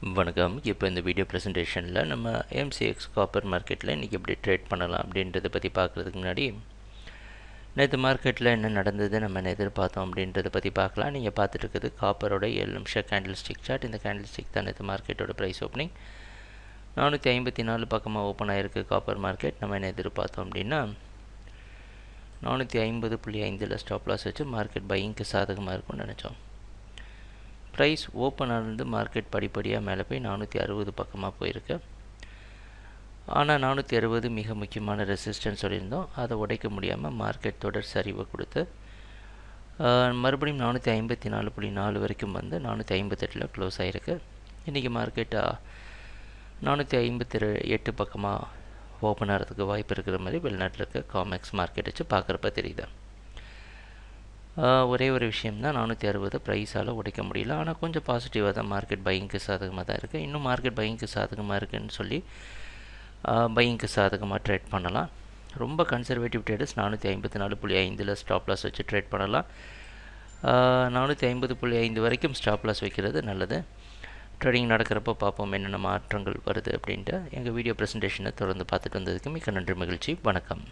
வணக்கம். இப்போ இந்த வீடியோ ப்ரெசன்டேஷனில் நம்ம எம்சிஎக்ஸ் காப்பர் மார்க்கெட்டில் இன்றைக்கி எப்படி ட்ரேட் பண்ணலாம் அப்படின்றத பற்றி பார்க்குறதுக்கு முன்னாடி நேற்று மார்க்கெட்டில் என்ன நடந்தது நம்ம எதிர்பார்த்தோம் அப்படின்றத பற்றி பார்க்கலாம். நீங்கள் பார்த்துட்டு இருக்குது காப்பரோட 7 நிமிஷம் கேண்டில் ஸ்டிக் சார்ட். இந்த கேண்டில் ஸ்டிக் தான் நேற்று மார்க்கெட்டோட ப்ரைஸ் ஓப்பனிங் 454 பக்கமாக ஓப்பன் ஆகிருக்கு காப்பர் மார்க்கெட். நம்ம என்ன எதிர்பார்த்தோம் அப்படின்னா 450.5 ஸ்டாப் லாஸ் வச்சு மார்க்கெட் பையிங்க்கு சாதகமாக இருக்கும்னு நினச்சோம். ப்ரைஸ் ஓப்பன் ஆனது மார்க்கெட் படிப்படியாக மேலே போய் 460 பக்கமாக போயிருக்கு. ஆனால் 460 மிக முக்கியமான ரெசிஸ்டன்ஸ் சொல்லியிருந்தோம். அதை உடைக்க முடியாமல் மார்க்கெட் தொடர் சரிவை கொடுத்து மறுபடியும் 454.4 வரைக்கும் வந்து 458 க்ளோஸ் ஆகிருக்கு. இன்றைக்கி மார்க்கெட் 458 பக்கமாக ஓப்பன் ஆகிறதுக்கு வாய்ப்பு இருக்கிற மாதிரி வெளிநாட்டில் இருக்க காமெக்ஸ் மார்க்கெட் வச்சு பார்க்குறப்ப தெரியுது. ஒரே ஒரு விஷயம்தான் 460 ப்ரைஸால் உடைக்க முடியல. ஆனால் கொஞ்சம் பாசிட்டிவாக தான் மார்க்கெட் பையிங்க்கு சாதகமாக தான் இருக்குது. இன்னும் மார்க்கெட் பையிங்க்கு சாதகமாக இருக்குதுன்னு சொல்லி பையிங்க்கு சாதகமாக ட்ரேட் பண்ணலாம். ரொம்ப கன்சர்வேட்டிவ் ட்ரேடர்ஸ் 454.5 ஸ்டாப் லாஸ் வச்சு ட்ரேட் பண்ணலாம். 450.5 வரைக்கும் ஸ்டாப் லாஸ் வைக்கிறது நல்லது. ட்ரேடிங் நடக்கிறப்போ பார்ப்போம் என்னென்ன மாற்றங்கள் வருது அப்படின்ட்டு. எங்கள் வீடியோ ப்ரெசன்டேஷனை தொடர்ந்து பார்த்துட்டு வந்ததுக்கு மிக்க நன்றி, மகிழ்ச்சி, வணக்கம்.